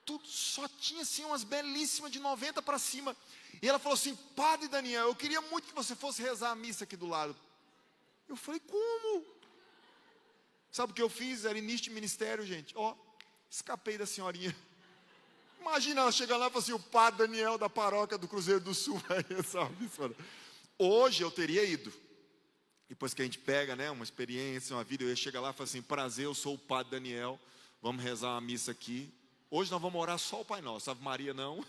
[SPEAKER 1] tudo, só tinha assim umas belíssimas de 90 para cima. E ela falou assim, padre Daniel, eu queria muito que você fosse rezar a missa aqui do lado. Eu falei, como? Sabe o que eu fiz? Era início de ministério, gente. Escapei da senhorinha. Imagina ela chegando lá e falando assim, o padre Daniel da paróquia do Cruzeiro do Sul vai rezar a missa. Hoje eu teria ido. Depois que a gente pega, né, uma experiência, uma vida, eu ia chegar lá e falar assim: prazer, eu sou o Padre Daniel, vamos rezar uma missa aqui. Hoje nós vamos orar só o Pai Nosso, Ave Maria não.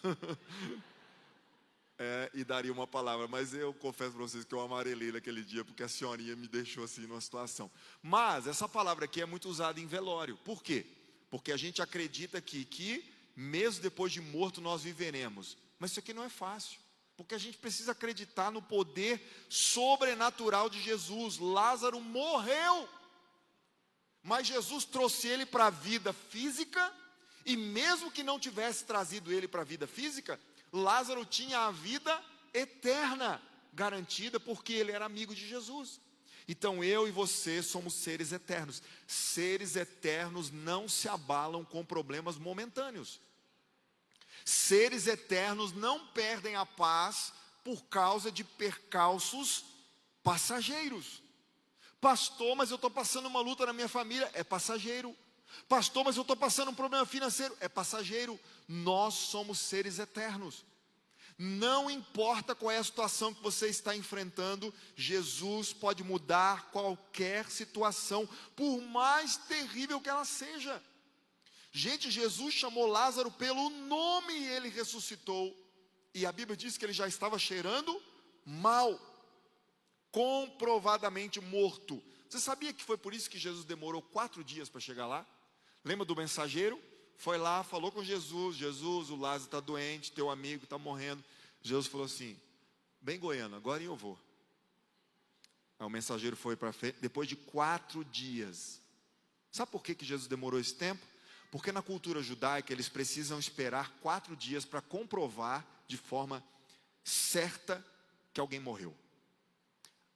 [SPEAKER 1] E daria uma palavra, mas eu confesso para vocês que eu amarelei naquele dia, porque a senhorinha me deixou assim numa situação. Mas essa palavra aqui é muito usada em velório. Por quê? Porque a gente acredita que mesmo depois de morto nós viveremos. Mas isso aqui não é fácil, porque a gente precisa acreditar no poder sobrenatural de Jesus. Lázaro morreu, mas Jesus trouxe ele para a vida física, e mesmo que não tivesse trazido ele para a vida física, Lázaro tinha a vida eterna garantida, porque ele era amigo de Jesus. Então eu e você somos seres eternos. Seres eternos não se abalam com problemas momentâneos. Seres eternos não perdem a paz por causa de percalços passageiros. Pastor, mas eu estou passando uma luta na minha família. É passageiro. Pastor, mas eu estou passando um problema financeiro. É passageiro. Nós somos seres eternos. Não importa qual é a situação que você está enfrentando, Jesus pode mudar qualquer situação, por mais terrível que ela seja. Gente, Jesus chamou Lázaro pelo nome e ele ressuscitou. E a Bíblia diz que ele já estava cheirando mal, comprovadamente morto. Você sabia que foi por isso que Jesus demorou 4 dias para chegar lá? Lembra do mensageiro? Foi lá, falou com Jesus: Jesus, o Lázaro está doente, teu amigo está morrendo. Jesus falou assim: bem goiano, agora eu vou. Aí o mensageiro foi para frente, depois de 4 dias. Sabe por que Jesus demorou esse tempo? Porque na cultura judaica eles precisam esperar 4 dias para comprovar de forma certa que alguém morreu.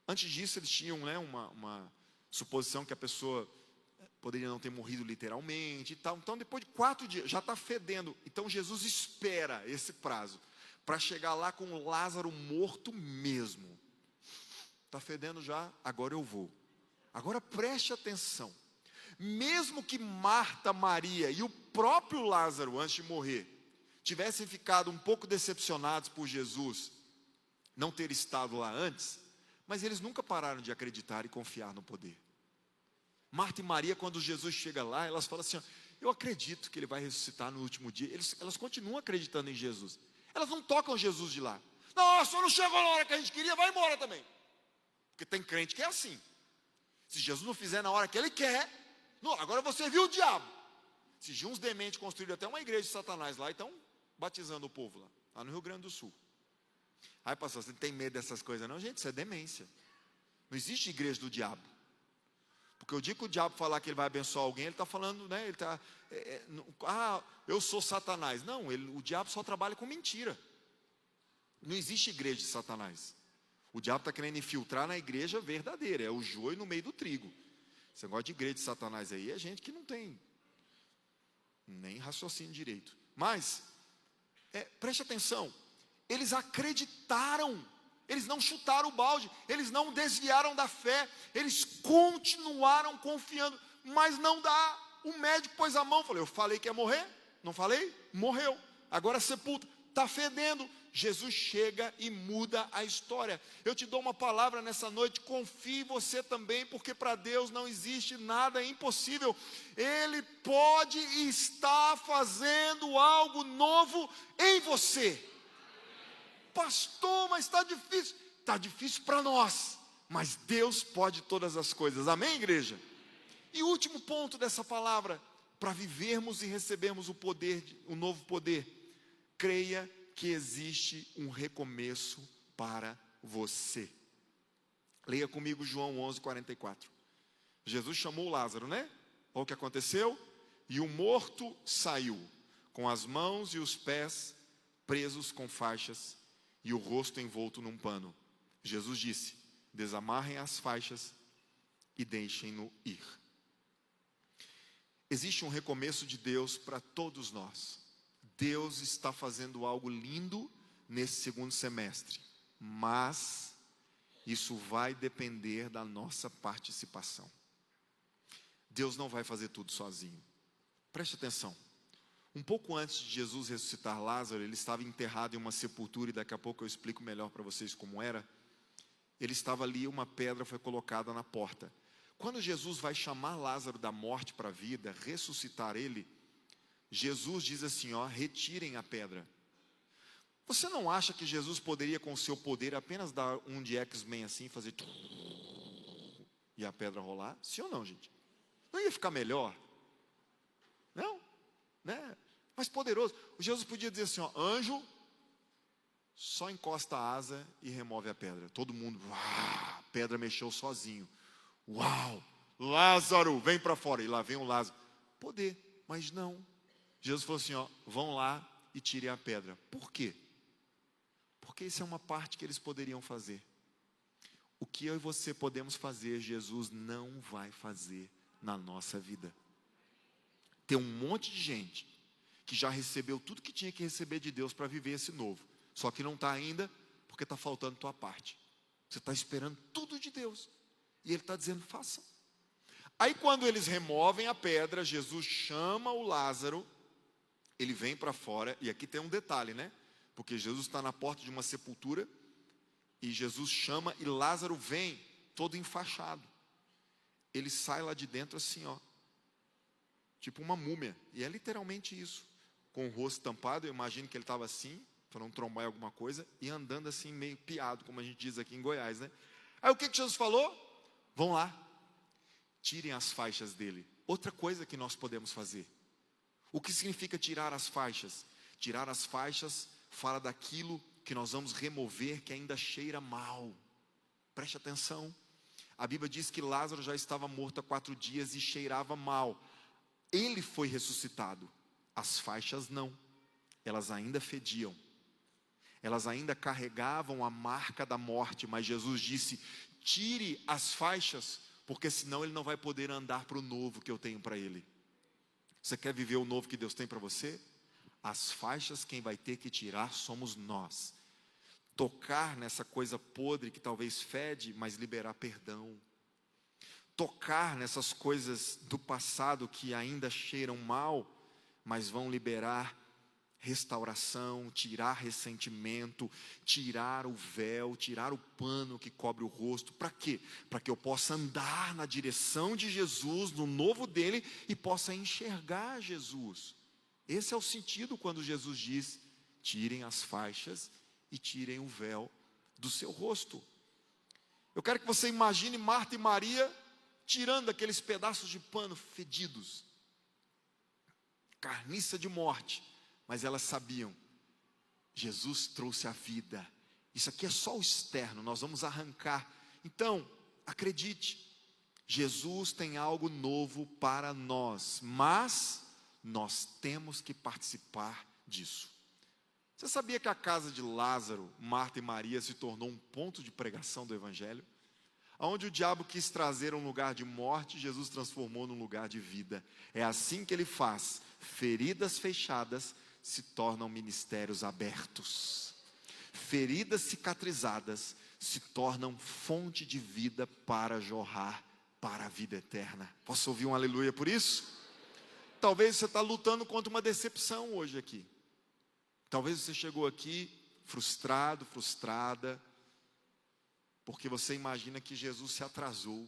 [SPEAKER 1] Antes disso eles tinham, né, uma suposição que a pessoa poderia não ter morrido literalmente e tal. Então depois de 4 dias, já está fedendo. Então Jesus espera esse prazo para chegar lá com o Lázaro morto mesmo. Está fedendo já, agora eu vou. Agora preste atenção. Mesmo que Marta, Maria e o próprio Lázaro, antes de morrer, tivessem ficado um pouco decepcionados por Jesus não ter estado lá antes, mas eles nunca pararam de acreditar e confiar no poder. Marta e Maria, quando Jesus chega lá, elas falam assim: eu acredito que ele vai ressuscitar no último dia. Elas continuam acreditando em Jesus. Elas não tocam Jesus de lá. Não, só não chegou na hora que a gente queria, vai embora também. Porque tem crente que é assim. Se Jesus não fizer na hora que ele quer, não, agora você viu o diabo. Se de uns dementes construíram até uma igreja de Satanás lá, e estão batizando o povo lá no Rio Grande do Sul. Aí pastor, você não tem medo dessas coisas não? Gente, isso é demência. Não existe igreja do diabo. Porque o dia que o diabo falar que ele vai abençoar alguém, ele está falando, né? Ele está, eu sou Satanás. Não, o diabo só trabalha com mentira. Não existe igreja de Satanás. O diabo está querendo infiltrar na igreja verdadeira. É o joio no meio do trigo. Esse negócio de igreja de Satanás aí é gente que não tem nem raciocínio direito. Mas, preste atenção. Eles acreditaram. Eles não chutaram o balde, eles não desviaram da fé, eles continuaram confiando, mas não dá. O médico pôs a mão, falou: eu falei que ia morrer, não falei? Morreu, agora sepulta, está fedendo. Jesus chega e muda a história. Eu te dou uma palavra nessa noite: confie você também, porque para Deus não existe nada impossível. Ele pode estar fazendo algo novo em você. Pastor, mas está difícil. Está difícil para nós, mas Deus pode todas as coisas. Amém, igreja? E o último ponto dessa palavra, para vivermos e recebermos o poder, o novo poder: creia que existe um recomeço para você. Leia comigo João 11:44. Jesus chamou Lázaro, né? Olha o que aconteceu. E o morto saiu, com as mãos e os pés presos com faixas e o rosto envolto num pano. Jesus disse: desamarrem as faixas e deixem-no ir. Existe um recomeço de Deus para todos nós. Deus está fazendo algo lindo nesse segundo semestre, mas isso vai depender da nossa participação. Deus não vai fazer tudo sozinho. Preste atenção. Um pouco antes de Jesus ressuscitar Lázaro, ele estava enterrado em uma sepultura, e daqui a pouco eu explico melhor para vocês como era. ele estava ali, uma pedra foi colocada na porta. Quando Jesus vai chamar Lázaro da morte para a vida, ressuscitar ele, Jesus diz assim, ó, retirem a pedra. Você não acha que Jesus poderia, com o seu poder, apenas dar um de X-Men assim, fazer e a pedra rolar? Sim ou não, gente? Não ia ficar melhor? Não? Né? Mas poderoso. Jesus podia dizer assim, ó, anjo, só encosta a asa e remove a pedra. Todo mundo, uau, a pedra mexeu sozinho. Uau, Lázaro, vem para fora. E lá vem o Lázaro. Poder, mas não. Jesus falou assim, ó, vão lá e tirem a pedra. Por quê? Porque isso é uma parte que eles poderiam fazer. O que eu e você podemos fazer, Jesus não vai fazer na nossa vida. Tem um monte de gente que já recebeu tudo que tinha que receber de Deus para viver esse novo. Só que não está ainda, porque está faltando tua parte. Você está esperando tudo de Deus. E Ele está dizendo, façam. Aí quando eles removem a pedra, Jesus chama o Lázaro, ele vem para fora, e aqui tem um detalhe, né? Porque Jesus está na porta de uma sepultura, e Jesus chama, e Lázaro vem, todo enfaixado. Ele sai lá de dentro assim, ó, tipo uma múmia, e é literalmente isso, com o rosto tampado. Eu imagino que ele estava assim, para não trombar em alguma coisa, e andando assim meio piado, como a gente diz aqui em Goiás, né? Aí o que Jesus falou? Vão lá, tirem as faixas dele. Outra coisa que nós podemos fazer. O que significa tirar as faixas? Tirar as faixas fala daquilo que nós vamos remover que ainda cheira mal. Preste atenção. A Bíblia diz que Lázaro já estava morto há 4 dias e cheirava mal. Ele foi ressuscitado. As faixas não. Elas ainda fediam. Elas ainda carregavam a marca da morte. Mas Jesus disse, tire as faixas, porque senão ele não vai poder andar para o novo que eu tenho para ele. Você quer viver o novo que Deus tem para você? As faixas quem vai ter que tirar somos nós. Tocar nessa coisa podre que talvez fede, mas liberar perdão. Tocar nessas coisas do passado que ainda cheiram mal, mas vão liberar restauração, tirar ressentimento, tirar o véu, tirar o pano que cobre o rosto. Para quê? Para que eu possa andar na direção de Jesus, no novo dele, e possa enxergar Jesus. Esse é o sentido quando Jesus diz, tirem as faixas e tirem o véu do seu rosto. Eu quero que você imagine Marta e Maria tirando aqueles pedaços de pano fedidos, carniça de morte. Mas elas sabiam, Jesus trouxe a vida. Isso aqui é só o externo, nós vamos arrancar. Então, acredite, Jesus tem algo novo para nós, mas nós temos que participar disso. Você sabia que a casa de Lázaro, Marta e Maria se tornou um ponto de pregação do Evangelho? Onde o diabo quis trazer um lugar de morte, Jesus transformou num lugar de vida. É assim que ele faz. Feridas fechadas se tornam ministérios abertos. Feridas cicatrizadas se tornam fonte de vida para jorrar para a vida eterna. Posso ouvir um aleluia por isso? Talvez você está lutando contra uma decepção hoje aqui. Talvez você chegou aqui frustrado, frustrada, porque você imagina que Jesus se atrasou.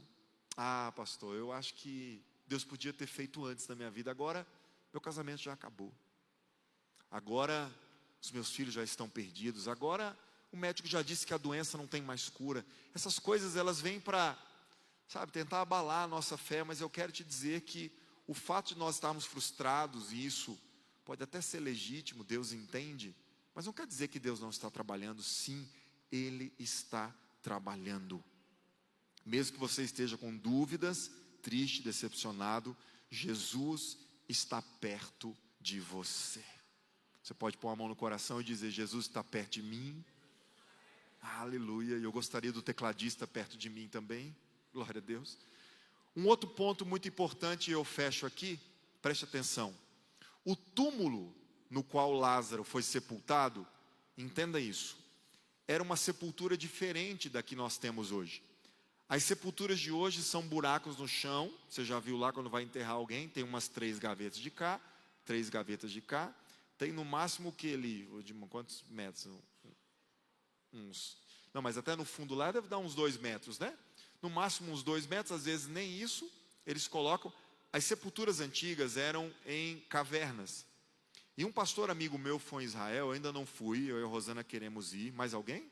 [SPEAKER 1] Ah, pastor, eu acho que Deus podia ter feito antes na minha vida. Agora, meu casamento já acabou. Agora, os meus filhos já estão perdidos. Agora, o médico já disse que a doença não tem mais cura. Essas coisas, elas vêm para, tentar abalar a nossa fé. Mas eu quero te dizer que o fato de nós estarmos frustrados, e isso pode até ser legítimo, Deus entende, mas não quer dizer que Deus não está trabalhando. Sim, Ele está trabalhando. Mesmo que você esteja com dúvidas, triste, decepcionado, Jesus está perto de você. Você pode pôr a mão no coração e dizer, Jesus está perto de mim. Aleluia. E eu gostaria do tecladista perto de mim também. Glória a Deus. Um outro ponto muito importante, e eu fecho aqui, preste atenção. O túmulo no qual Lázaro foi sepultado, entenda isso, era uma sepultura diferente da que nós temos hoje. As sepulturas de hoje são buracos no chão. Você já viu lá quando vai enterrar alguém, tem umas 3 gavetas de cá, 3 gavetas de cá. Tem no máximo que ele, de quantos metros? Não, mas até no fundo lá deve dar uns 2 metros, né? No máximo uns 2 metros, às vezes nem isso. Eles colocam. As sepulturas antigas eram em cavernas. E um pastor amigo meu foi em Israel, eu ainda não fui, eu e a Rosana queremos ir. Mais alguém?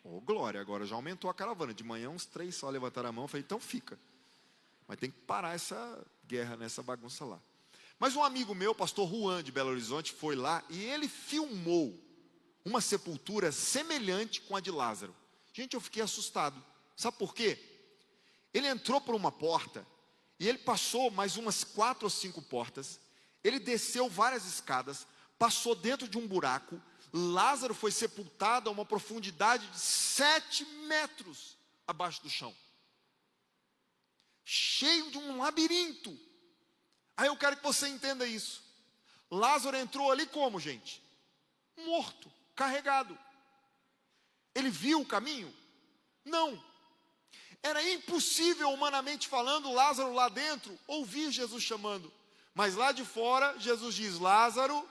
[SPEAKER 1] Oh, glória, agora já aumentou a caravana. De manhã uns 3 só levantaram a mão, eu falei, então fica. Mas tem que parar essa guerra, nessa bagunça lá. Mas um amigo meu, pastor Juan de Belo Horizonte, foi lá e ele filmou uma sepultura semelhante com a de Lázaro. Gente, eu fiquei assustado. Sabe por quê? Ele entrou por uma porta e ele passou mais umas 4 ou 5 portas. Ele desceu várias escadas, passou dentro de um buraco. Lázaro foi sepultado a uma profundidade de 7 metros abaixo do chão. Cheio de um labirinto. Aí eu quero que você entenda isso. Lázaro entrou ali como, gente? Morto, carregado. Ele viu o caminho? Não. Era impossível, humanamente falando, Lázaro lá dentro ouvir Jesus chamando. Mas lá de fora, Jesus diz, Lázaro,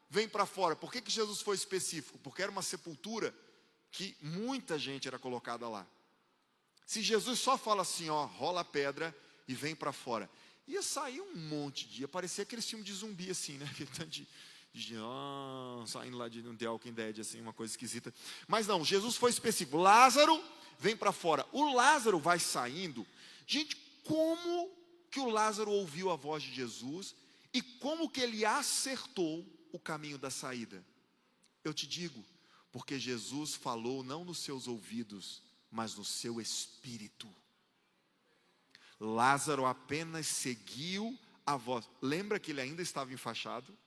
[SPEAKER 1] vem para fora. Por que Jesus foi específico? Porque era uma sepultura que muita gente era colocada lá. Se Jesus só fala assim, ó, rola a pedra e vem para fora, ia sair um monte de... Ia parecer aquele filme de zumbi assim, né? Saindo lá de The Walking Dead, assim, uma coisa esquisita. Mas não, Jesus foi específico. Lázaro, vem para fora. O Lázaro vai saindo. Gente, como que o Lázaro ouviu a voz de Jesus e como que ele acertou o caminho da saída? Eu te digo, porque Jesus falou não nos seus ouvidos, mas no seu espírito. Lázaro apenas seguiu a voz. Lembra que ele ainda estava enfaixado?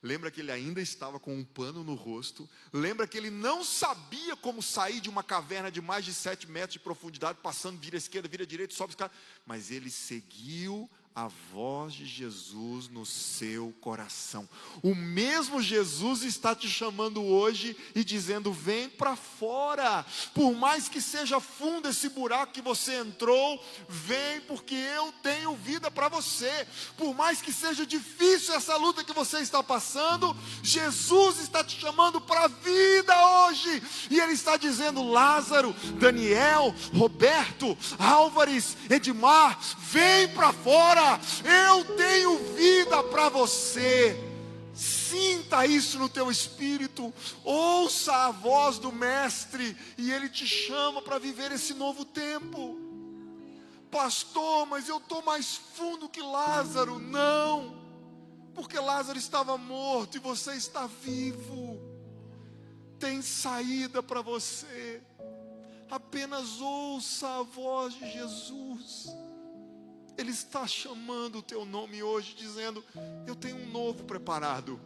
[SPEAKER 1] Lembra que ele ainda estava com um pano no rosto? Lembra que ele não sabia como sair de uma caverna de mais de 7 metros de profundidade, passando, vira à esquerda, vira à direita, sobe os caras. Mas ele seguiu a voz de Jesus no seu coração. O mesmo Jesus está te chamando hoje e dizendo, vem para fora. Por mais que seja fundo esse buraco que você entrou, vem, porque eu tenho vida para você. Por mais que seja difícil essa luta que você está passando, Jesus está te chamando para a vida hoje. E Ele está dizendo, Lázaro, Daniel, Roberto, Álvares, Edmar, vem para fora. Eu tenho vida para você. Sinta isso no teu espírito. Ouça a voz do Mestre e Ele te chama para viver esse novo tempo. Pastor, mas eu estou mais fundo que Lázaro. Não, porque Lázaro estava morto e você está vivo. Tem saída para você. Apenas ouça a voz de Jesus. Ele está chamando o teu nome hoje, dizendo, eu tenho um novo preparado.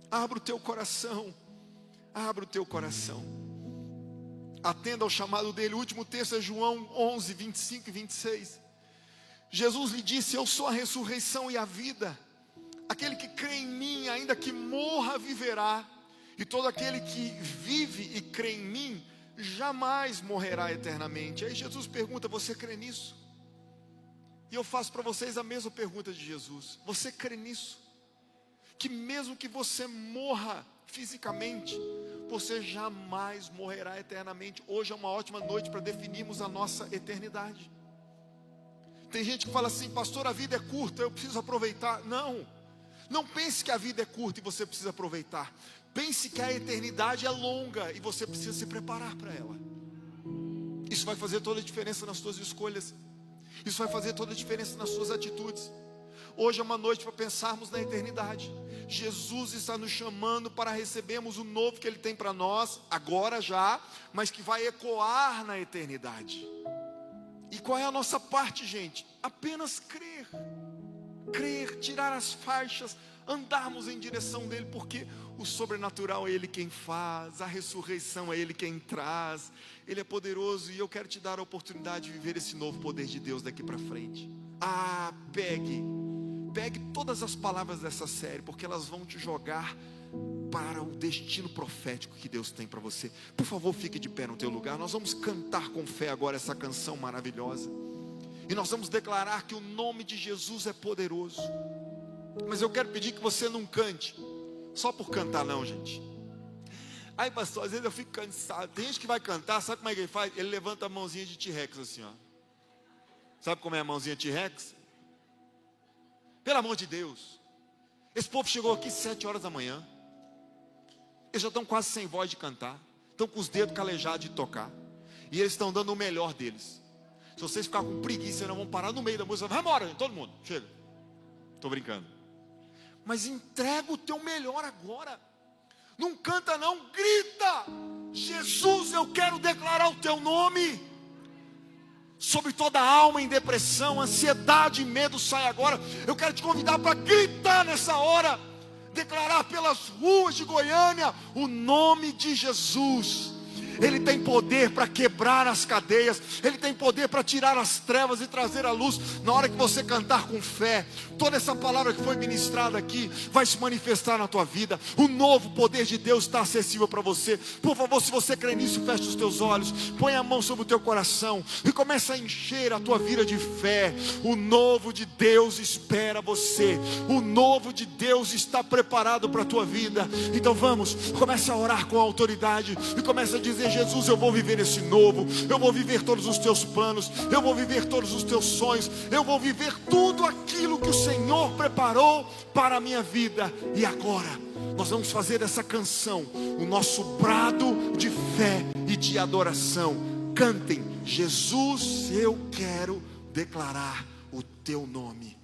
[SPEAKER 1] Abra o teu coração. Abra o teu coração. Atenda ao chamado dele. O último texto é João 11, 25 e 26. Jesus lhe disse, eu sou a ressurreição e a vida. Aquele que crê em mim, ainda que morra, viverá. E todo aquele que vive e crê em mim, jamais morrerá eternamente. Aí Jesus pergunta, você crê nisso? E eu faço para vocês a mesma pergunta de Jesus. Você crê nisso? Que mesmo que você morra fisicamente, você jamais morrerá eternamente. Hoje é uma ótima noite para definirmos a nossa eternidade. Tem gente que fala assim, pastor, a vida é curta, eu preciso aproveitar. Não, não pense que a vida é curta e você precisa aproveitar. Pense que a eternidade é longa e você precisa se preparar para ela. Isso vai fazer toda a diferença nas suas escolhas. Isso vai fazer toda a diferença nas suas atitudes. Hoje é uma noite para pensarmos na eternidade. Jesus está nos chamando para recebermos o novo que Ele tem para nós, agora já, mas que vai ecoar na eternidade. E qual é a nossa parte, gente? Apenas crer. Crer, tirar as faixas, andarmos em direção dEle, porque o sobrenatural é Ele quem faz, a ressurreição é Ele quem traz. Ele é poderoso e eu quero te dar a oportunidade de viver esse novo poder de Deus daqui para frente. Pegue todas as palavras dessa série, porque elas vão te jogar para o destino profético que Deus tem para você. Por favor, fique de pé no teu lugar. Nós vamos cantar com fé agora essa canção maravilhosa. E nós vamos declarar que o nome de Jesus é poderoso. Mas eu quero pedir que você não cante só por cantar não, gente. Aí, pastor, às vezes eu fico cansado. Tem gente que vai cantar, sabe como é que ele faz? Ele levanta a mãozinha de T-Rex assim, ó. Sabe como é a mãozinha T-Rex? Pelo amor de Deus. Esse povo chegou aqui 7 horas da manhã. Eles já estão quase sem voz de cantar. Estão com os dedos calejados de tocar. E eles estão dando o melhor deles. Se vocês ficarem com preguiça, não vão parar no meio da música. Vai embora, todo mundo, chega. Estou brincando. Mas entrega o teu melhor agora. Não canta não, grita. Jesus, eu quero declarar o teu nome. Sobre toda alma em depressão, ansiedade e medo, sai agora. Eu quero te convidar para gritar nessa hora. Declarar pelas ruas de Goiânia o nome de Jesus. Ele tem poder para quebrar as cadeias. Ele tem poder para tirar as trevas e trazer a luz. Na hora que você cantar com fé, toda essa palavra que foi ministrada aqui vai se manifestar na tua vida. O novo poder de Deus está acessível para você. Por favor, se você crê nisso, feche os teus olhos, põe a mão sobre o teu coração e começa a encher a tua vida de fé. O novo de Deus espera você. O novo de Deus está preparado para a tua vida. Então vamos, comece a orar com autoridade e comece a dizer: Jesus, eu vou viver esse novo, eu vou viver todos os teus planos, eu vou viver todos os teus sonhos, eu vou viver tudo aquilo que o Senhor preparou para a minha vida. E agora, nós vamos fazer dessa canção o nosso brado de fé e de adoração. Cantem: Jesus, eu quero declarar o teu nome.